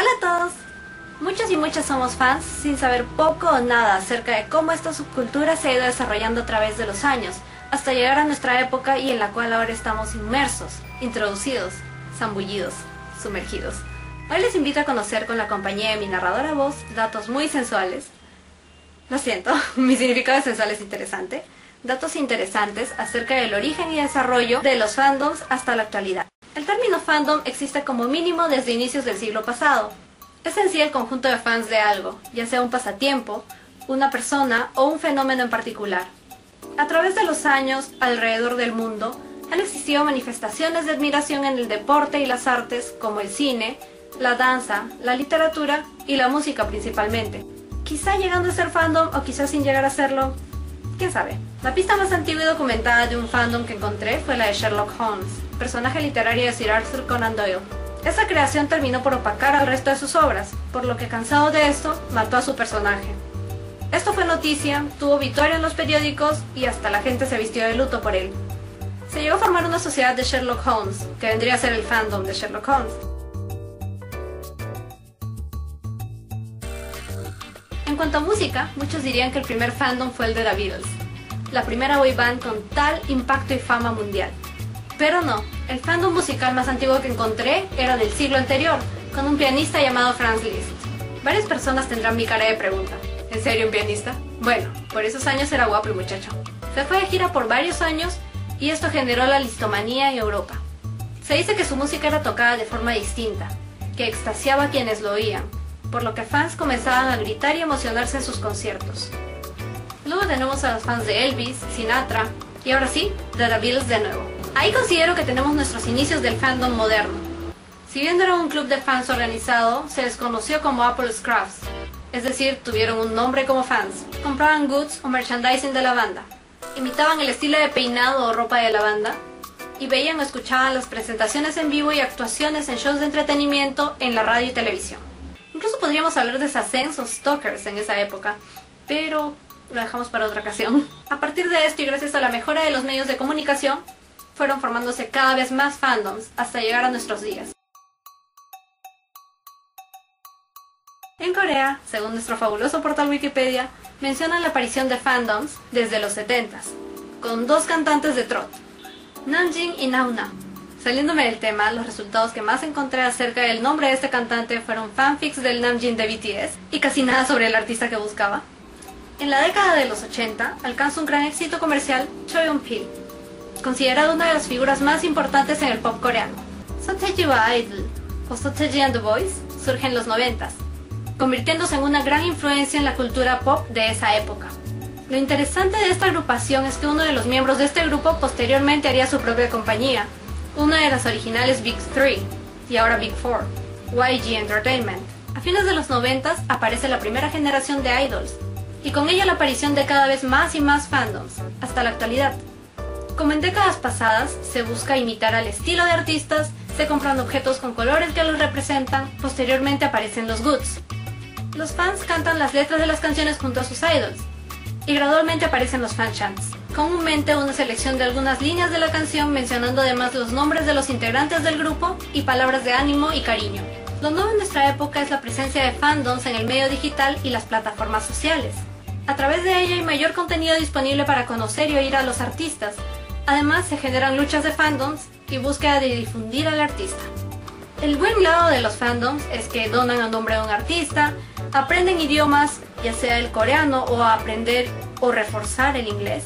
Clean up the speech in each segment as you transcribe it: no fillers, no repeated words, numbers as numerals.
Hola a todos. Muchos y muchas somos fans sin saber poco o nada acerca de cómo esta subcultura se ha ido desarrollando a través de los años, hasta llegar a nuestra época y en la cual ahora estamos inmersos, introducidos, zambullidos, sumergidos. Hoy les invito a conocer con la compañía de mi narradora voz datos muy sensuales. Lo siento, mi significado de sensual es interesante. Datos interesantes acerca del origen y desarrollo de los fandoms hasta la actualidad. El término fandom existe como mínimo desde inicios del siglo pasado. Es en sí el conjunto de fans de algo, ya sea un pasatiempo, una persona o un fenómeno en particular. A través de los años, alrededor del mundo, han existido manifestaciones de admiración en el deporte y las artes como el cine, la danza, la literatura y la música principalmente. Quizá llegando a ser fandom o quizás sin llegar a serlo, quién sabe. La pista más antigua y documentada de un fandom que encontré fue la de Sherlock Holmes, personaje literario de Sir Arthur Conan Doyle. Esta creación terminó por opacar al resto de sus obras, por lo que cansado de esto, mató a su personaje. Esto fue noticia, tuvo obituario en los periódicos y hasta la gente se vistió de luto por él. Se llegó a formar una sociedad de Sherlock Holmes, que vendría a ser el fandom de Sherlock Holmes. En cuanto a música, muchos dirían que el primer fandom fue el de The Beatles, la primera boy band con tal impacto y fama mundial. Pero no, el fandom musical más antiguo que encontré era del siglo anterior, con un pianista llamado Franz Liszt. Varias personas tendrán mi cara de pregunta, ¿en serio un pianista? Bueno, por esos años era guapo el muchacho. Se fue de gira por varios años y esto generó la listomanía en Europa. Se dice que su música era tocada de forma distinta, que extasiaba a quienes lo oían, por lo que fans comenzaban a gritar y emocionarse en sus conciertos. Luego tenemos a los fans de Elvis, Sinatra y ahora sí, de The Beatles de nuevo. Ahí considero que tenemos nuestros inicios del fandom moderno. Si bien no era un club de fans organizado, se les conoció como Apple Scruffs, es decir, tuvieron un nombre como fans. Compraban goods o merchandising de la banda, imitaban el estilo de peinado o ropa de la banda, y veían o escuchaban las presentaciones en vivo y actuaciones en shows de entretenimiento en la radio y televisión. Incluso podríamos hablar de sassens o stalkers en esa época, pero lo dejamos para otra ocasión. A partir de esto y gracias a la mejora de los medios de comunicación, fueron formándose cada vez más fandoms hasta llegar a nuestros días. En Corea, según nuestro fabuloso portal Wikipedia, mencionan la aparición de fandoms desde los 70s, con dos cantantes de trot, Namjin y Nauna. Saliéndome del tema, los resultados que más encontré acerca del nombre de este cantante fueron fanfics del Namjin de BTS y casi nada sobre el artista que buscaba. En la década de los 80 alcanza un gran éxito comercial Choyeon-pil, considerado una de las figuras más importantes en el pop coreano. Sotaejiwa Idol o Sotaeji and the Boys surge en los 90s, convirtiéndose en una gran influencia en la cultura pop de esa época. Lo interesante de esta agrupación es que uno de los miembros de este grupo posteriormente haría su propia compañía, una de las originales Big 3 y ahora Big 4, YG Entertainment. A fines de los 90s aparece la primera generación de idols, y con ella la aparición de cada vez más y más fandoms, hasta la actualidad. Como en décadas pasadas, se busca imitar al estilo de artistas, se compran objetos con colores que los representan, posteriormente aparecen los goods. Los fans cantan las letras de las canciones junto a sus idols, y gradualmente aparecen los fanchants, comúnmente una selección de algunas líneas de la canción mencionando además los nombres de los integrantes del grupo y palabras de ánimo y cariño. Lo nuevo en nuestra época es la presencia de fandoms en el medio digital y las plataformas sociales. A través de ella hay mayor contenido disponible para conocer y oír a los artistas. Además, se generan luchas de fandoms y búsqueda de difundir al artista. El buen lado de los fandoms es que donan el nombre de un artista, aprenden idiomas, ya sea el coreano o aprender o reforzar el inglés,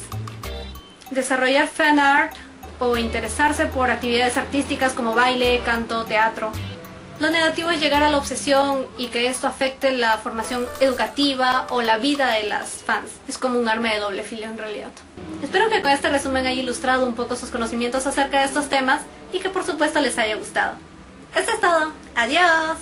desarrollar fan art o interesarse por actividades artísticas como baile, canto, teatro. Lo negativo es llegar a la obsesión y que esto afecte la formación educativa o la vida de las fans. Es como un arma de doble filo en realidad. Espero que con este resumen haya ilustrado un poco sus conocimientos acerca de estos temas y que por supuesto les haya gustado. Esto es todo. ¡Adiós!